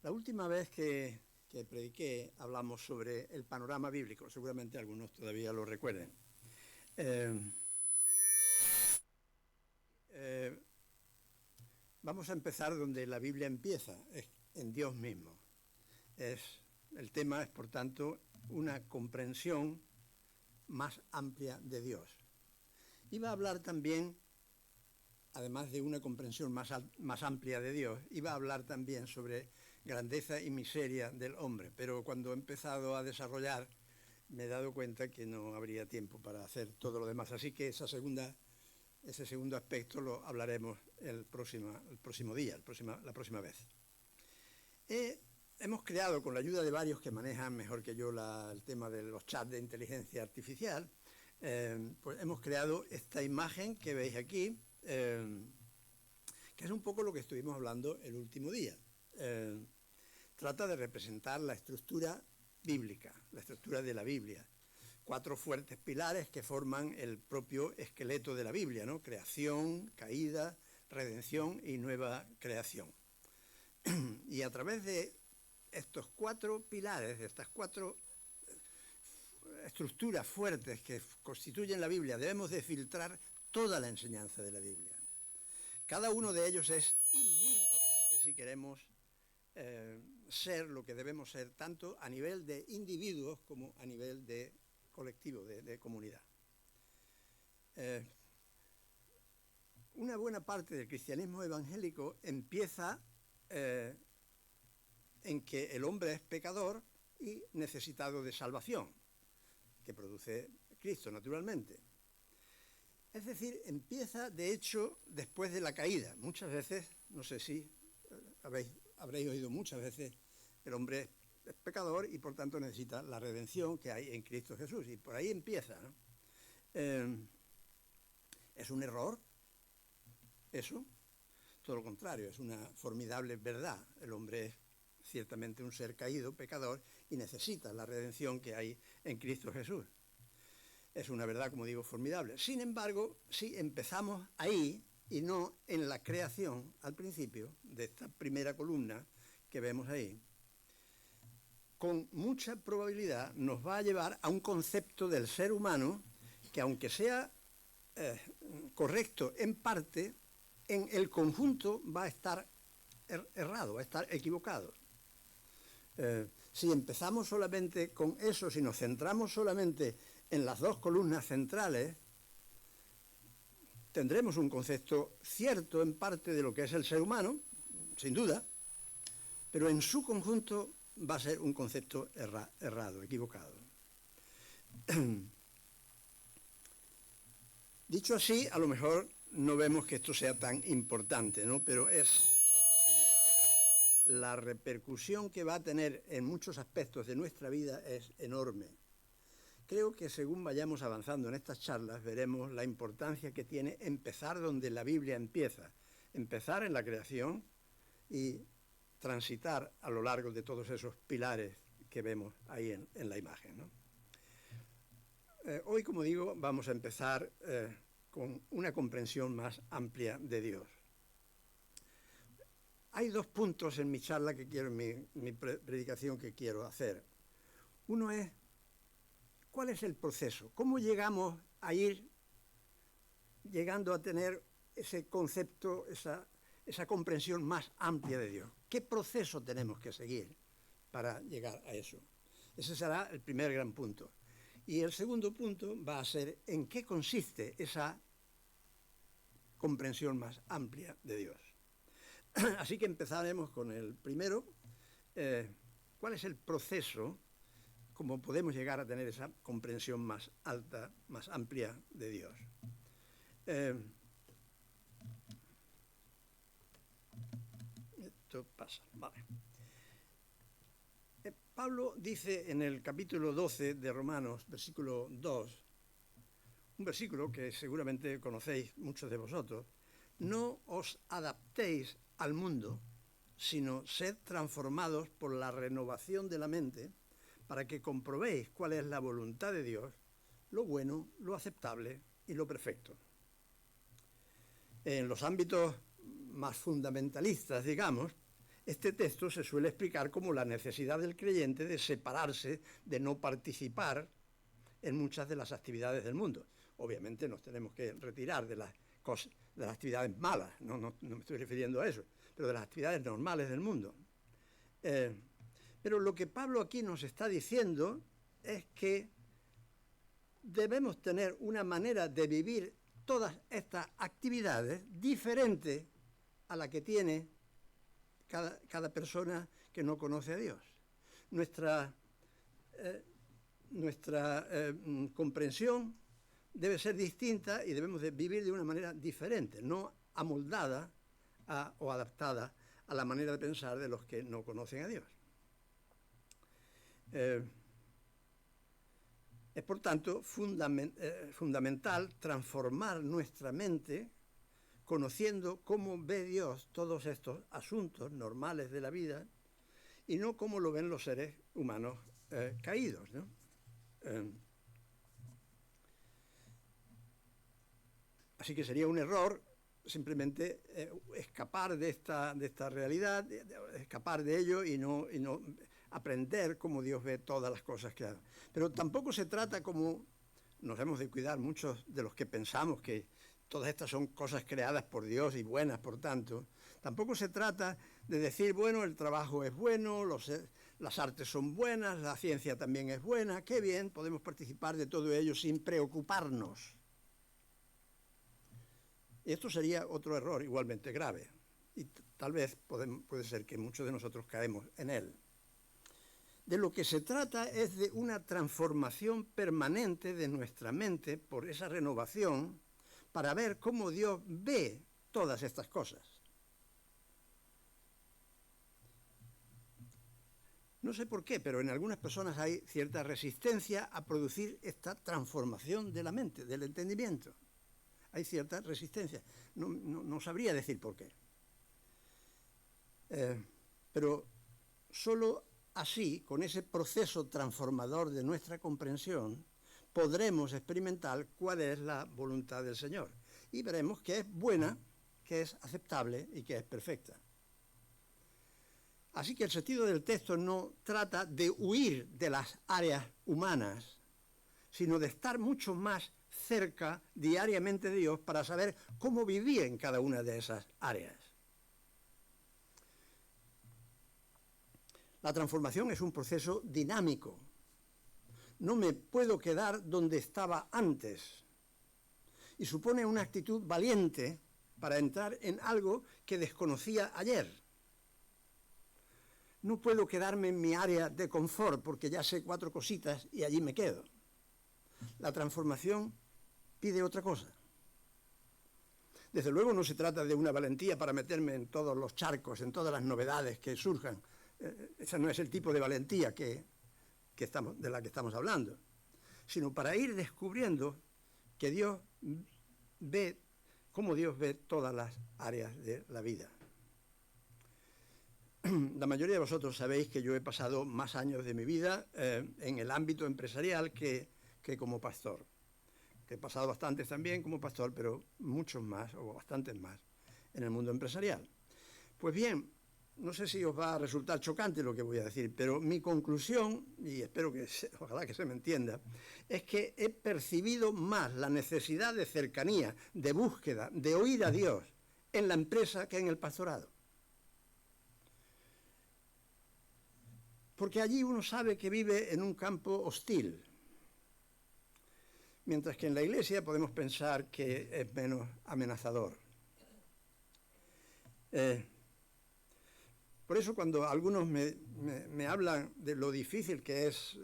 La última vez que prediqué hablamos sobre el panorama bíblico, seguramente algunos todavía lo recuerden. Vamos a empezar donde la Biblia empieza, en Dios mismo. El tema es, por tanto, una comprensión más amplia de Dios. Iba a hablar también, además de una comprensión más amplia de Dios, iba a hablar también sobre grandeza y miseria del hombre, pero cuando he empezado a desarrollar me he dado cuenta que no habría tiempo para hacer todo lo demás, así que ese segundo aspecto lo hablaremos la próxima vez. Hemos creado, con la ayuda de varios que manejan mejor que yo el tema de los chats de inteligencia artificial, pues hemos creado esta imagen que veis aquí, que es un poco lo que estuvimos hablando el último día. Trata de representar la estructura bíblica, la estructura de la Biblia. 4 fuertes pilares que forman el propio esqueleto de la Biblia, ¿no? Creación, caída, redención y nueva creación. Y a través de estos 4 pilares, de estas 4 estructuras fuertes que constituyen la Biblia, debemos de filtrar toda la enseñanza de la Biblia. Cada uno de ellos es muy importante si queremos ser lo que debemos ser, tanto a nivel de individuos como a nivel de colectivo, de comunidad. Una buena parte del cristianismo evangélico empieza en que el hombre es pecador y necesitado de salvación, que produce Cristo, naturalmente. Es decir, empieza, de hecho, después de la caída. Muchas veces, no sé si habréis oído muchas veces, el hombre es pecador y por tanto necesita la redención que hay en Cristo Jesús. Y por ahí empieza, ¿no? ¿Es un error eso? Todo lo contrario, es una formidable verdad. El hombre es ciertamente un ser caído, pecador, y necesita la redención que hay en Cristo Jesús. Es una verdad, como digo, formidable. Sin embargo, si empezamos ahí y no en la creación, al principio, de esta primera columna que vemos ahí, con mucha probabilidad nos va a llevar a un concepto del ser humano que, aunque sea correcto en parte, en el conjunto va a estar errado, va a estar equivocado. Si empezamos solamente con eso, si nos centramos solamente en las 2 columnas centrales, tendremos un concepto cierto en parte de lo que es el ser humano, sin duda, pero en su conjunto va a ser un concepto errado, equivocado. Dicho así, a lo mejor no vemos que esto sea tan importante, ¿no? Pero la repercusión que va a tener en muchos aspectos de nuestra vida es enorme. Creo que según vayamos avanzando en estas charlas, veremos la importancia que tiene empezar donde la Biblia empieza. Empezar en la creación y transitar a lo largo de todos esos pilares que vemos ahí en la imagen, ¿no? Hoy, como digo, vamos a empezar con una comprensión más amplia de Dios. Hay 2 puntos en mi charla que quiero, en mi predicación que quiero hacer. Uno es, ¿cuál es el proceso? ¿Cómo llegamos a ir llegando a tener ese concepto, esa comprensión más amplia de Dios? ¿Qué proceso tenemos que seguir para llegar a eso? Ese será el primer gran punto. Y el segundo punto va a ser en qué consiste esa comprensión más amplia de Dios. Así que empezaremos con el primero. ¿Cuál es el proceso? ¿Cómo podemos llegar a tener esa comprensión más alta, más amplia de Dios? Esto pasa, vale. Pablo dice en el capítulo 12 de Romanos, versículo 2, un versículo que seguramente conocéis muchos de vosotros: no os adaptéis al mundo, sino sed transformados por la renovación de la mente, para que comprobéis cuál es la voluntad de Dios, lo bueno, lo aceptable y lo perfecto. En los ámbitos más fundamentalistas, digamos, Este texto se suele explicar como la necesidad del creyente de separarse, de no participar en muchas de las actividades del mundo. Obviamente nos tenemos que retirar de las cosas, de las actividades malas, no me estoy refiriendo a eso, pero de las actividades normales del mundo. Pero lo que Pablo aquí nos está diciendo es que debemos tener una manera de vivir todas estas actividades diferente a la que tiene cada persona que no conoce a Dios. Nuestra comprensión debe ser distinta y debemos de vivir de una manera diferente, no amoldada o adaptada a la manera de pensar de los que no conocen a Dios. Es, por tanto, fundamental transformar nuestra mente conociendo cómo ve Dios todos estos asuntos normales de la vida y no cómo lo ven los seres humanos caídos, ¿no? Así que sería un error simplemente escapar de esta realidad, escapar de ello y no aprender cómo Dios ve todas las cosas que hace. Pero tampoco se trata, como nos hemos de cuidar muchos de los que pensamos que todas estas son cosas creadas por Dios y buenas, por tanto, tampoco se trata de decir, bueno, el trabajo es bueno, las artes son buenas, la ciencia también es buena, qué bien, podemos participar de todo ello sin preocuparnos. Y esto sería otro error igualmente grave, y tal vez puede ser que muchos de nosotros caemos en él. De lo que se trata es de una transformación permanente de nuestra mente por esa renovación para ver cómo Dios ve todas estas cosas. No sé por qué, pero en algunas personas hay cierta resistencia a producir esta transformación de la mente, del entendimiento. Hay cierta resistencia. No sabría decir por qué. Pero solo así, con ese proceso transformador de nuestra comprensión, podremos experimentar cuál es la voluntad del Señor. Y veremos que es buena, que es aceptable y que es perfecta. Así que el sentido del texto no trata de huir de las áreas humanas, sino de estar mucho más cerca diariamente de Dios para saber cómo vivir en cada una de esas áreas. La transformación es un proceso dinámico. No me puedo quedar donde estaba antes. Y supone una actitud valiente para entrar en algo que desconocía ayer. No puedo quedarme en mi área de confort porque ya sé 4 cositas y allí me quedo. La transformación pide otra cosa. Desde luego no se trata de una valentía para meterme en todos los charcos, en todas las novedades que surjan. Ese no es el tipo de valentía de la que estamos hablando, sino para ir descubriendo que Dios ve, cómo Dios ve todas las áreas de la vida. La mayoría de vosotros sabéis que yo he pasado más años de mi vida en el ámbito empresarial que como pastor. Que he pasado bastantes también como pastor, pero muchos más, o bastantes más, en el mundo empresarial. Pues bien, no sé si os va a resultar chocante lo que voy a decir, pero mi conclusión, y espero que ojalá que se me entienda, es que he percibido más la necesidad de cercanía, de búsqueda, de oír a Dios en la empresa que en el pastorado. Porque allí uno sabe que vive en un campo hostil, mientras que en la iglesia podemos pensar que es menos amenazador. Por eso cuando algunos me hablan de lo difícil que es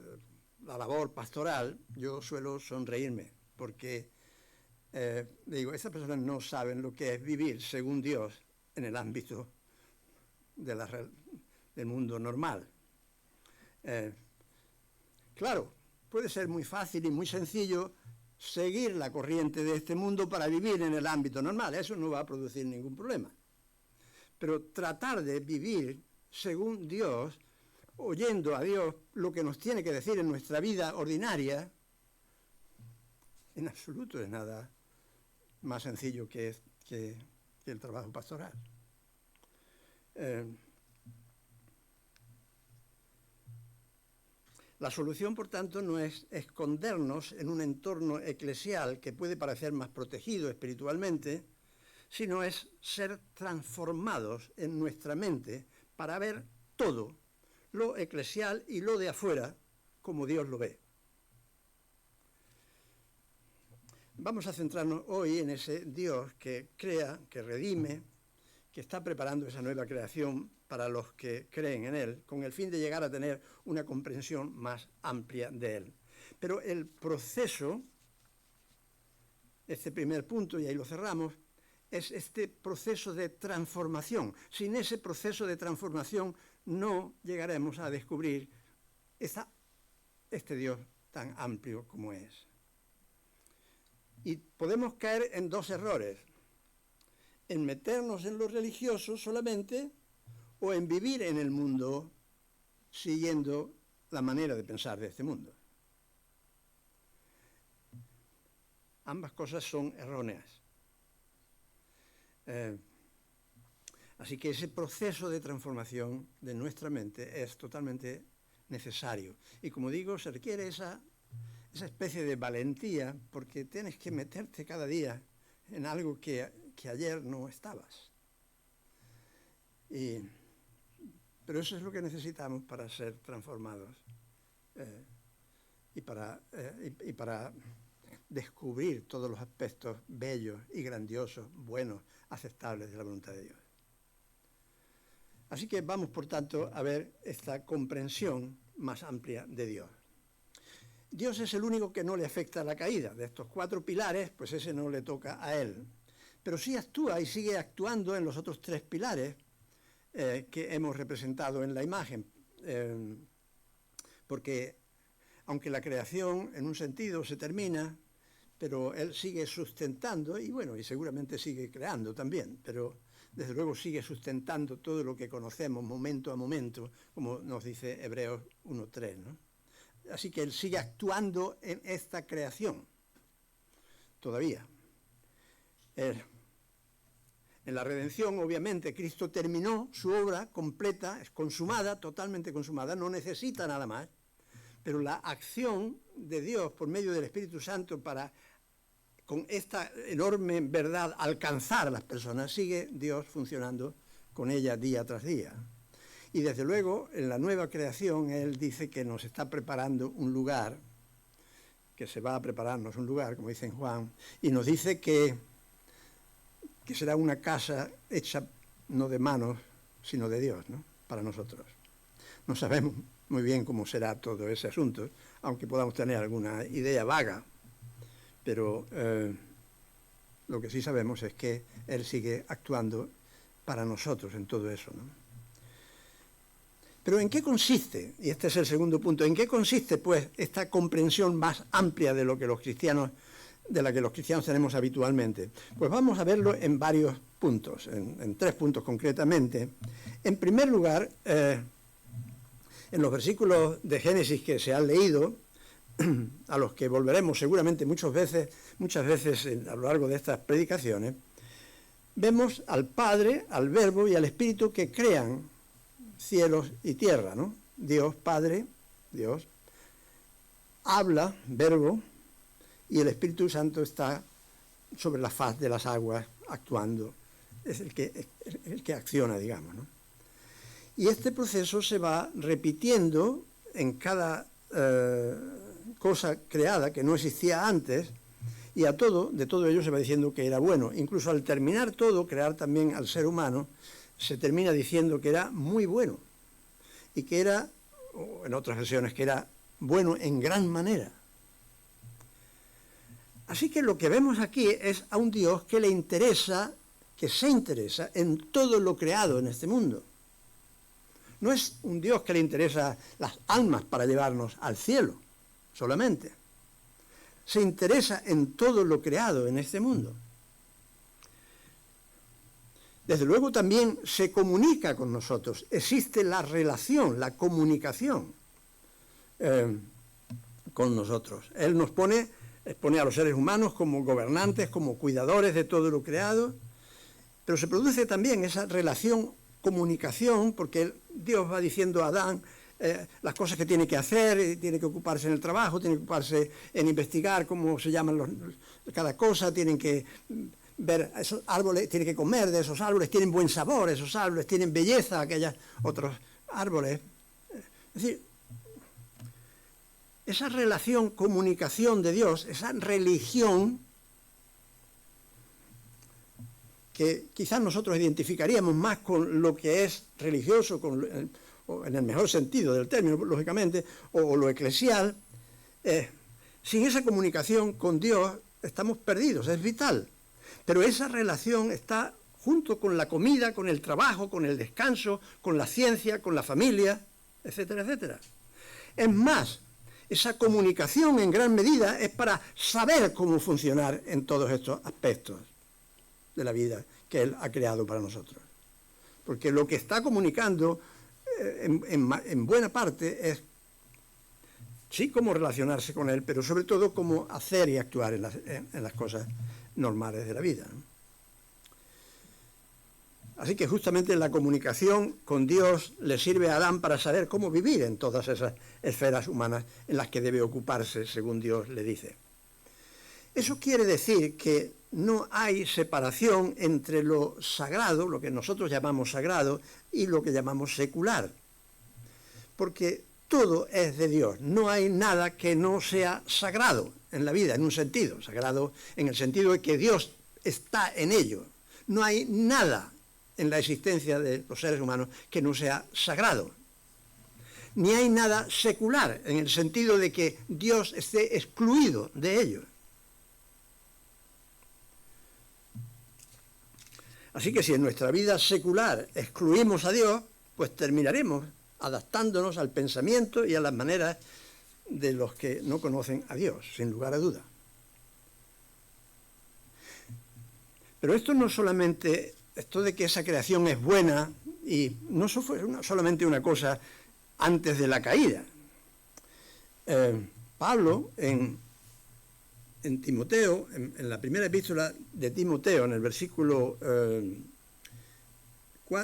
la labor pastoral, yo suelo sonreírme, porque digo, estas personas no saben lo que es vivir según Dios en el ámbito del mundo normal. Claro, puede ser muy fácil y muy sencillo seguir la corriente de este mundo para vivir en el ámbito normal, eso no va a producir ningún problema. Pero tratar de vivir según Dios, oyendo a Dios lo que nos tiene que decir en nuestra vida ordinaria, en absoluto es nada más sencillo que el trabajo pastoral. La solución, por tanto, no es escondernos en un entorno eclesial que puede parecer más protegido espiritualmente, sino es ser transformados en nuestra mente para ver todo, lo eclesial y lo de afuera, como Dios lo ve. Vamos a centrarnos hoy en ese Dios que crea, que redime, que está preparando esa nueva creación para los que creen en Él, con el fin de llegar a tener una comprensión más amplia de Él. Pero el proceso, este primer punto, y ahí lo cerramos, es este proceso de transformación. Sin ese proceso de transformación no llegaremos a descubrir este Dios tan amplio como es. Y podemos caer en dos errores: en meternos en lo religioso solamente o en vivir en el mundo siguiendo la manera de pensar de este mundo. Ambas cosas son erróneas. Así que ese proceso de transformación de nuestra mente es totalmente necesario. Y como digo, se requiere esa especie de valentía, porque tienes que meterte cada día en algo que ayer no estabas. Pero eso es lo que necesitamos para ser transformados y para descubrir todos los aspectos bellos y grandiosos, buenos, aceptables de la voluntad de Dios. Así que vamos, por tanto, a ver esta comprensión más amplia de Dios. Dios es el único que no le afecta a la caída. De estos 4 pilares, pues ese no le toca a Él. Pero sí actúa y sigue actuando en los otros 3 pilares que hemos representado en la imagen. Porque aunque la creación en un sentido se termina, pero Él sigue sustentando, y bueno, y seguramente sigue creando también, pero desde luego sigue sustentando todo lo que conocemos momento a momento, como nos dice Hebreos 1:3, ¿no? Así que Él sigue actuando en esta creación, todavía. En la redención, obviamente, Cristo terminó su obra completa, es consumada, totalmente consumada, no necesita nada más, pero la acción de Dios por medio del Espíritu Santo para, con esta enorme verdad, alcanzar a las personas, sigue Dios funcionando con ella día tras día. Y desde luego, en la nueva creación, Él dice que nos está preparando un lugar, que se va a prepararnos un lugar, como dice en Juan, y nos dice que será una casa hecha no de manos, sino de Dios, ¿no? Para nosotros. No sabemos muy bien cómo será todo ese asunto, aunque podamos tener alguna idea vaga, pero lo que sí sabemos es que Él sigue actuando para nosotros en todo eso, ¿no? Pero ¿en qué consiste? Y este es el segundo punto. ¿En qué consiste, pues, esta comprensión más amplia de la que los cristianos tenemos habitualmente? Pues vamos a verlo en varios puntos, en 3 puntos concretamente. En primer lugar, en los versículos de Génesis que se han leído, a los que volveremos seguramente muchas veces a lo largo de estas predicaciones, vemos al Padre, al Verbo y al Espíritu que crean cielos y tierra, ¿no? Dios Padre, Dios, habla, Verbo, y el Espíritu Santo está sobre la faz de las aguas actuando. Es el que acciona, digamos, ¿no? Y este proceso se va repitiendo en cada cosa creada que no existía antes, y de todo ello se va diciendo que era bueno. Incluso al terminar todo, crear también al ser humano, se termina diciendo que era muy bueno, y que era, o en otras versiones, que era bueno en gran manera. Así que lo que vemos aquí es a un Dios que se interesa en todo lo creado en este mundo. No es un Dios que le interesa las almas para llevarnos al cielo solamente. Se interesa en todo lo creado en este mundo. Desde luego también se comunica con nosotros. Existe la relación, la comunicación con nosotros. Él nos pone a los seres humanos como gobernantes, como cuidadores de todo lo creado, pero se produce también esa relación, comunicación, porque Dios va diciendo a Adán, las cosas que tiene que hacer, tiene que ocuparse en el trabajo, tiene que ocuparse en investigar cómo se llaman cada cosa, tienen que ver esos árboles, tienen que comer de esos árboles, tienen buen sabor esos árboles, tienen belleza aquellos otros árboles. Es decir, esa relación, comunicación de Dios, esa religión que quizás nosotros identificaríamos más con lo que es religioso, o en el mejor sentido del término, lógicamente, o lo eclesial, sin esa comunicación con Dios estamos perdidos, es vital. Pero esa relación está junto con la comida, con el trabajo, con el descanso, con la ciencia, con la familia, etcétera, etcétera. Es más, esa comunicación en gran medida es para saber cómo funcionar en todos estos aspectos de la vida que Él ha creado para nosotros. Porque lo que está comunicando en buena parte es, sí, cómo relacionarse con Él, pero sobre todo cómo hacer y actuar en las cosas normales de la vida, ¿no? Así que justamente la comunicación con Dios le sirve a Adán para saber cómo vivir en todas esas esferas humanas en las que debe ocuparse, según Dios le dice. Eso quiere decir que no hay separación entre lo sagrado, lo que nosotros llamamos sagrado, y lo que llamamos secular. Porque todo es de Dios. No hay nada que no sea sagrado en la vida, en un sentido. Sagrado en el sentido de que Dios está en ello. No hay nada en la existencia de los seres humanos que no sea sagrado. Ni hay nada secular en el sentido de que Dios esté excluido de ello. Así que si en nuestra vida secular excluimos a Dios, pues terminaremos adaptándonos al pensamiento y a las maneras de los que no conocen a Dios, sin lugar a duda. Pero esto no solamente, esto de que esa creación es buena, y no fue solamente una cosa antes de la caída. Pablo, en Timoteo, en la primera epístola de Timoteo, en el versículo, en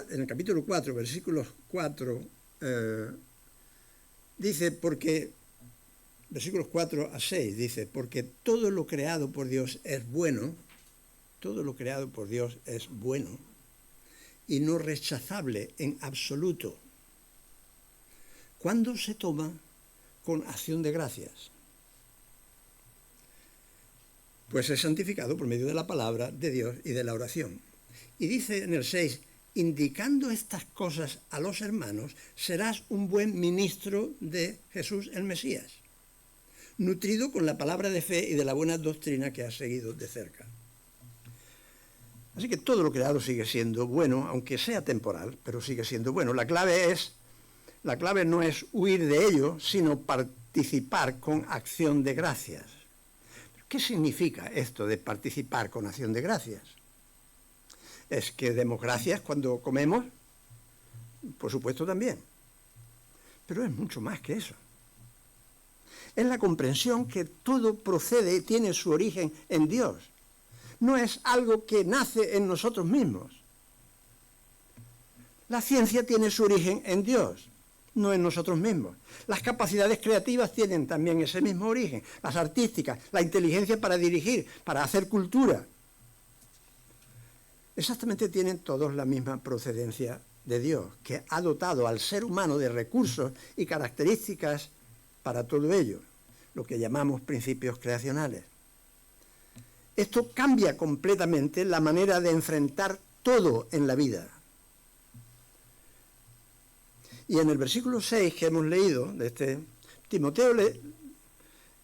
el capítulo 4, versículos 4, dice, porque, versículos 4 a 6, dice, porque todo lo creado por Dios es bueno, todo lo creado por Dios es bueno y no rechazable en absoluto, cuando se toma con acción de gracias. Pues es santificado por medio de la palabra de Dios y de la oración. Y dice en el 6, indicando estas cosas a los hermanos, serás un buen ministro de Jesús el Mesías, nutrido con la palabra de fe y de la buena doctrina que has seguido de cerca. Así que todo lo creado sigue siendo bueno, aunque sea temporal, pero sigue siendo bueno. La clave no es huir de ello, sino participar con acción de gracias. ¿Qué significa esto de participar con acción de gracias? ¿Es que demos gracias cuando comemos? Por supuesto también. Pero es mucho más que eso. Es la comprensión que todo procede y tiene su origen en Dios. No es algo que nace en nosotros mismos. La ciencia tiene su origen en Dios, no en nosotros mismos. Las capacidades creativas tienen también ese mismo origen, las artísticas, la inteligencia para dirigir, para hacer cultura. Exactamente tienen todos la misma procedencia de Dios, que ha dotado al ser humano de recursos y características para todo ello, lo que llamamos principios creacionales. Esto cambia completamente la manera de enfrentar todo en la vida. Y en el versículo 6 que hemos leído, de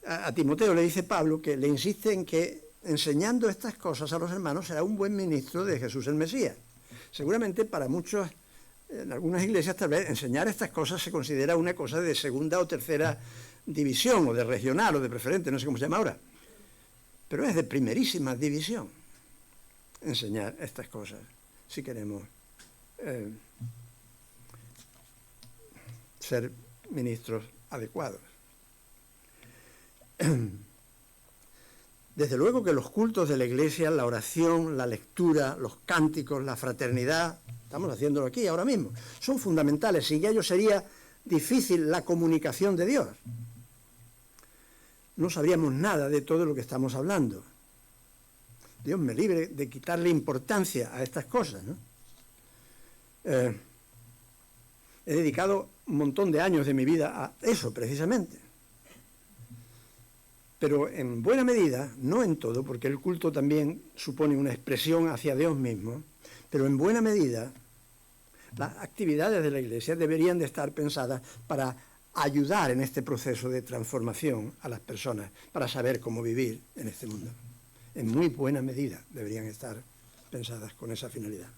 a Timoteo le dice Pablo que le insiste en que enseñando estas cosas a los hermanos será un buen ministro de Jesús el Mesías. Seguramente para muchos, en algunas iglesias tal vez, enseñar estas cosas se considera una cosa de segunda o tercera división, o de regional, o de preferente, no sé cómo se llama ahora. Pero es de primerísima división enseñar estas cosas, si queremos ser ministros adecuados. Desde luego que los cultos de la iglesia, la oración, la lectura, los cánticos, la fraternidad, estamos haciéndolo aquí ahora mismo, son fundamentales. Sin ellos sería difícil la comunicación de Dios, no sabríamos nada de todo lo que estamos hablando. Dios me libre de quitarle importancia a estas cosas, ¿no? He dedicado un montón de años de mi vida a eso, precisamente. Pero en buena medida, no en todo, porque el culto también supone una expresión hacia Dios mismo, pero en buena medida las actividades de la Iglesia deberían de estar pensadas para ayudar en este proceso de transformación a las personas, para saber cómo vivir en este mundo. En muy buena medida deberían estar pensadas con esa finalidad.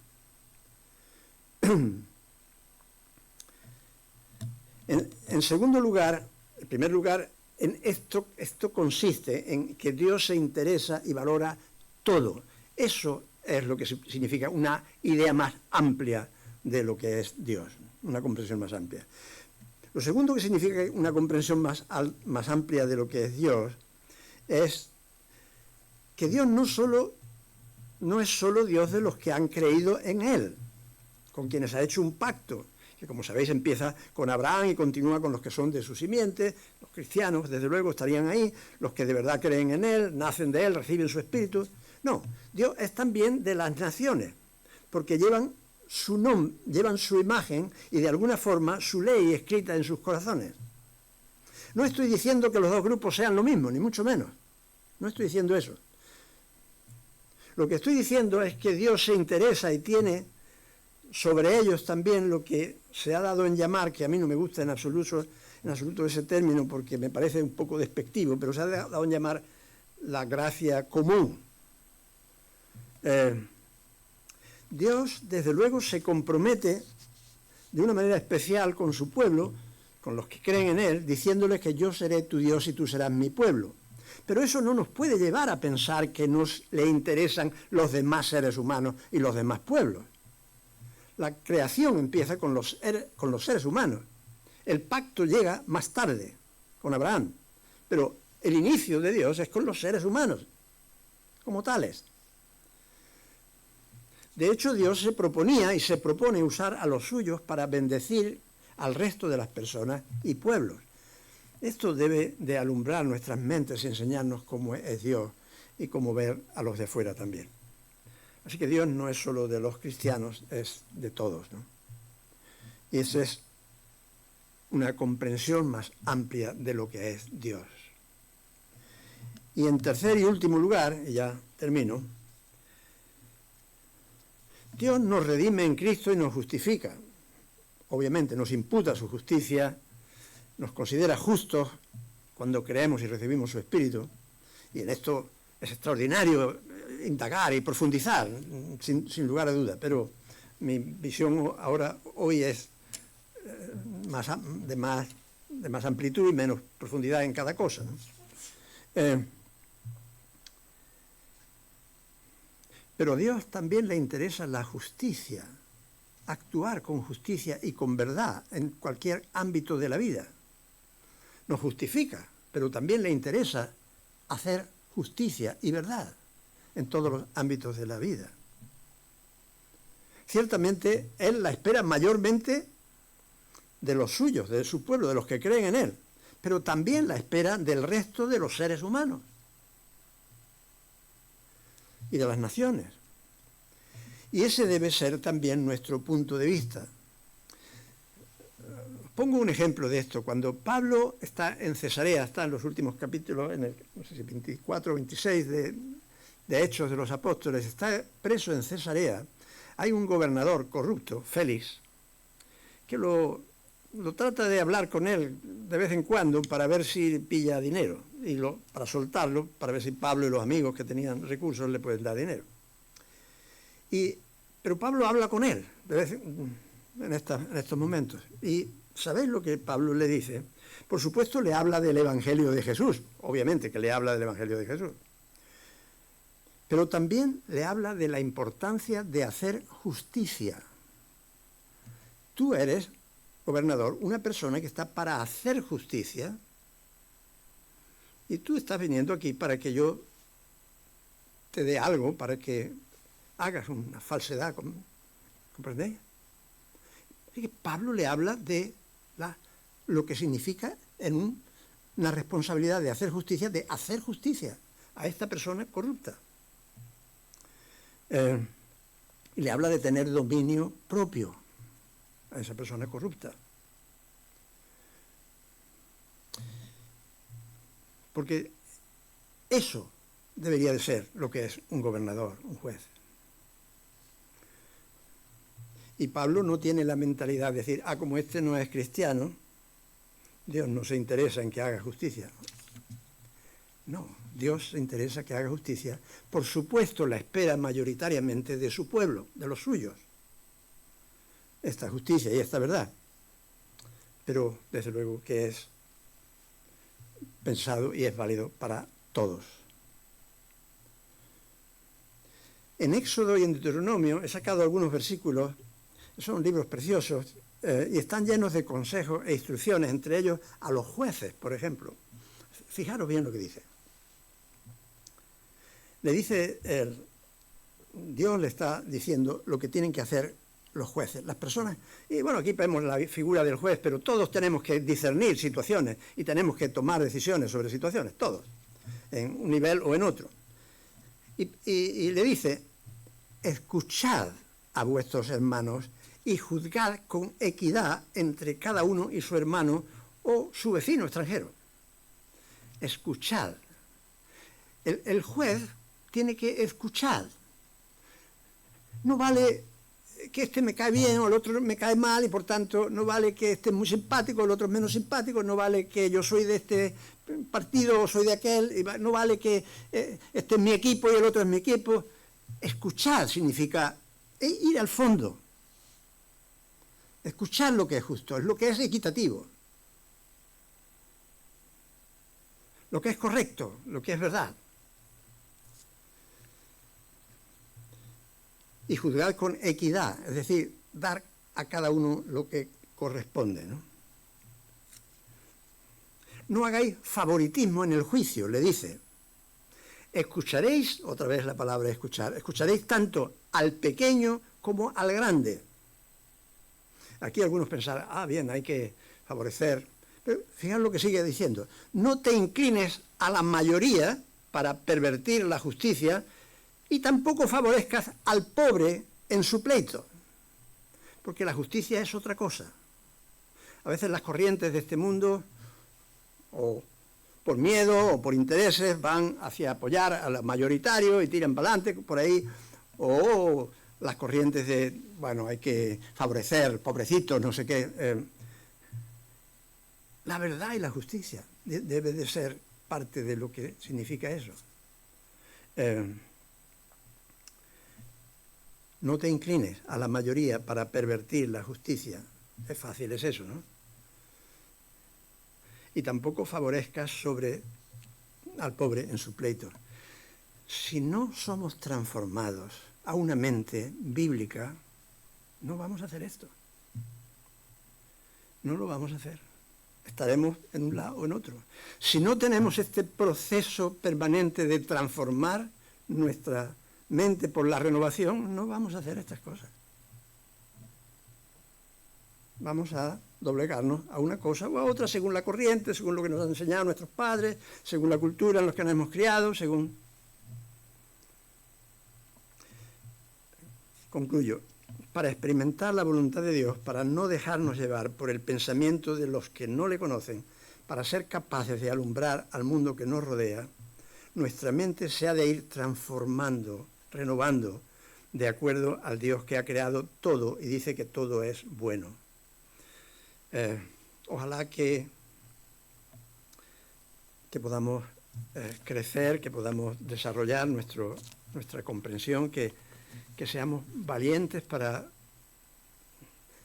En segundo lugar, en primer lugar, esto consiste en que Dios se interesa y valora todo. Eso es lo que significa una idea más amplia de lo que es Dios, una comprensión más amplia. Lo segundo que significa una comprensión más amplia de lo que es Dios es que Dios no es solo Dios de los que han creído en Él, con quienes ha hecho un pacto, que como sabéis empieza con Abraham y continúa con los que son de su simiente. Los cristianos, desde luego, estarían ahí, los que de verdad creen en Él, nacen de Él, reciben su espíritu. No, Dios es también de las naciones, porque llevan su nombre, llevan su imagen y de alguna forma su ley escrita en sus corazones. No estoy diciendo que los dos grupos sean lo mismo, ni mucho menos. No estoy diciendo eso. Lo que estoy diciendo es que Dios se interesa y tiene sobre ellos también lo que se ha dado en llamar, que a mí no me gusta en absoluto ese término porque me parece un poco despectivo, pero se ha dado en llamar la gracia común. Dios, desde luego, se compromete de una manera especial con su pueblo, con los que creen en Él, diciéndoles que yo seré tu Dios y tú serás mi pueblo. Pero eso no nos puede llevar a pensar que nos le interesan los demás seres humanos y los demás pueblos. La creación empieza con los seres humanos. El pacto llega más tarde, con Abraham. Pero el inicio de Dios es con los seres humanos, como tales. De hecho, Dios se proponía y se propone usar a los suyos para bendecir al resto de las personas y pueblos. Esto debe de alumbrar nuestras mentes y enseñarnos cómo es Dios y cómo ver a los de fuera también. Así que Dios no es solo de los cristianos, es de todos, ¿no? Y esa es una comprensión más amplia de lo que es Dios. Y en tercer y último lugar, y ya termino, Dios nos redime en Cristo y nos justifica. Obviamente nos imputa su justicia, nos considera justos cuando creemos y recibimos su Espíritu. Y en esto es extraordinario indagar y profundizar, sin lugar a duda. Pero mi visión hoy es de más amplitud y menos profundidad en cada cosa, ¿no? Pero a Dios también le interesa la justicia, actuar con justicia y con verdad en cualquier ámbito de la vida. Nos justifica, pero también le interesa hacer justicia y verdad en todos los ámbitos de la vida. Ciertamente, Él la espera mayormente de los suyos, de su pueblo, de los que creen en Él, pero también la espera del resto de los seres humanos y de las naciones. Y ese debe ser también nuestro punto de vista. Pongo un ejemplo de esto. Cuando Pablo está en Cesarea, está en los últimos capítulos, en el, no sé si 24 o 26 de Hechos de los Apóstoles, está preso en Cesarea, hay un gobernador corrupto, Félix, que lo trata de hablar con él de vez en cuando para ver si pilla dinero, y para soltarlo, para ver si Pablo y los amigos que tenían recursos le pueden dar dinero. Pero Pablo habla con él en estos momentos. Y ¿sabéis lo que Pablo le dice? Por supuesto le habla del Evangelio de Jesús, obviamente que le habla del Evangelio de Jesús. Pero también le habla de la importancia de hacer justicia. Tú eres, gobernador, una persona que está para hacer justicia, y tú estás viniendo aquí para que yo te dé algo, para que hagas una falsedad, ¿comprendéis? Así que Pablo le habla de la lo que significa en una responsabilidad de hacer justicia a esta persona corrupta. Y le habla de tener dominio propio a esa persona corrupta. Porque eso debería de ser lo que es un gobernador, un juez. Y Pablo no tiene la mentalidad de decir, como este no es cristiano, Dios no se interesa en que haga justicia. No, Dios se interesa que haga justicia. Por supuesto, la espera mayoritariamente de su pueblo, de los suyos. Esta justicia y esta verdad. Pero, desde luego, que es pensado y es válido para todos. En Éxodo y en Deuteronomio he sacado algunos versículos, son libros preciosos, y están llenos de consejos e instrucciones, entre ellos a los jueces, por ejemplo. Fijaros bien lo que dice. Le dice, Dios le está diciendo lo que tienen que hacer los jueces, las personas. Y bueno, aquí vemos la figura del juez, pero todos tenemos que discernir situaciones y tenemos que tomar decisiones sobre situaciones, todos, en un nivel o en otro. Y le dice, escuchad a vuestros hermanos y juzgad con equidad entre cada uno y su hermano o su vecino extranjero. Escuchad. El juez tiene que escuchar. No vale que este me cae bien o el otro me cae mal y por tanto no vale que este es muy simpático, el otro es menos simpático, no vale que yo soy de este partido o soy de aquel, no vale que este es mi equipo y el otro es mi equipo. Escuchar significa ir al fondo. Escuchar lo que es justo, es lo que es equitativo, lo que es correcto, lo que es verdad. Y juzgar con equidad, es decir, dar a cada uno lo que corresponde, ¿no? No hagáis favoritismo en el juicio, le dice. Escucharéis, otra vez la palabra escuchar, escucharéis tanto al pequeño como al grande. Aquí algunos pensarán, bien, hay que favorecer. Pero fijaos lo que sigue diciendo. No te inclines a la mayoría para pervertir la justicia y tampoco favorezcas al pobre en su pleito. Porque la justicia es otra cosa. A veces las corrientes de este mundo, o por miedo o por intereses, van hacia apoyar al mayoritario y tiran para adelante por ahí, o las corrientes de, hay que favorecer, pobrecitos, no sé qué. La verdad y la justicia debe de ser parte de lo que significa eso. No te inclines a la mayoría para pervertir la justicia. Es fácil, es eso, ¿no? Y tampoco favorezcas al pobre en su pleito. Si no somos transformados a una mente bíblica, no vamos a hacer esto. No lo vamos a hacer. Estaremos en un lado o en otro. Si no tenemos este proceso permanente de transformar nuestra mente por la renovación, no vamos a hacer estas cosas. Vamos a doblegarnos a una cosa o a otra según la corriente, según lo que nos han enseñado nuestros padres, según la cultura en la que nos hemos criado, según... Concluyo. Para experimentar la voluntad de Dios, para no dejarnos llevar por el pensamiento de los que no le conocen, para ser capaces de alumbrar al mundo que nos rodea, nuestra mente se ha de ir transformando, renovando, de acuerdo al Dios que ha creado todo y dice que todo es bueno. Ojalá que podamos crecer, que podamos desarrollar nuestra comprensión, que seamos valientes para,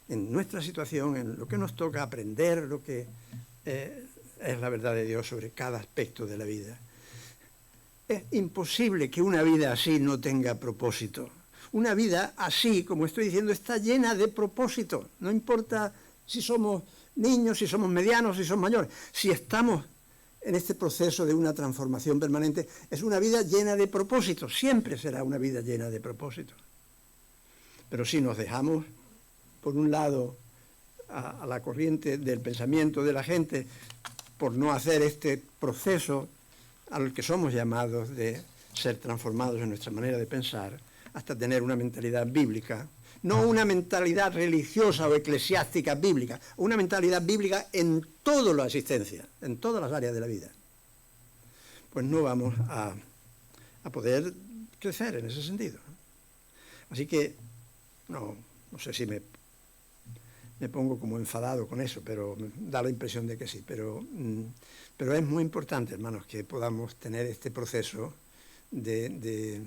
en nuestra situación, en lo que nos toca aprender, lo que es la verdad de Dios sobre cada aspecto de la vida. Es imposible que una vida así no tenga propósito. Una vida así, como estoy diciendo, está llena de propósito. No importa si somos niños, si somos medianos, si somos mayores. Si estamos en este proceso de una transformación permanente, es una vida llena de propósitos. Siempre será una vida llena de propósitos. Pero si nos dejamos, por un lado, a la corriente del pensamiento de la gente por no hacer este proceso al que somos llamados de ser transformados en nuestra manera de pensar hasta tener una mentalidad bíblica, no una mentalidad religiosa o eclesiástica bíblica, una mentalidad bíblica en toda la existencia, en todas las áreas de la vida. Pues no vamos a poder crecer en ese sentido. Así que, no sé si me pongo como enfadado con eso, pero me da la impresión de que sí. Pero es muy importante, hermanos, que podamos tener este proceso de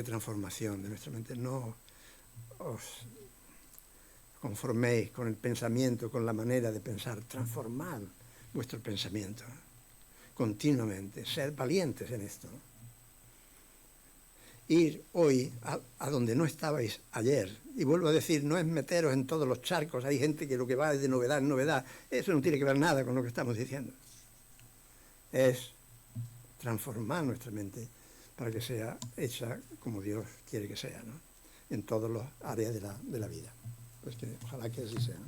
transformación de nuestra mente. No os conforméis con el pensamiento, con la manera de pensar. Transformad vuestro pensamiento continuamente. Sed valientes en esto. Ir hoy a donde no estabais ayer. Y vuelvo a decir, no es meteros en todos los charcos. Hay gente que lo que va es de novedad en novedad. Eso no tiene que ver nada con lo que estamos diciendo. Es transformar nuestra mente para que sea hecha como Dios quiere que sea, ¿no? En todas las áreas de la vida. Pues que ojalá que así sea.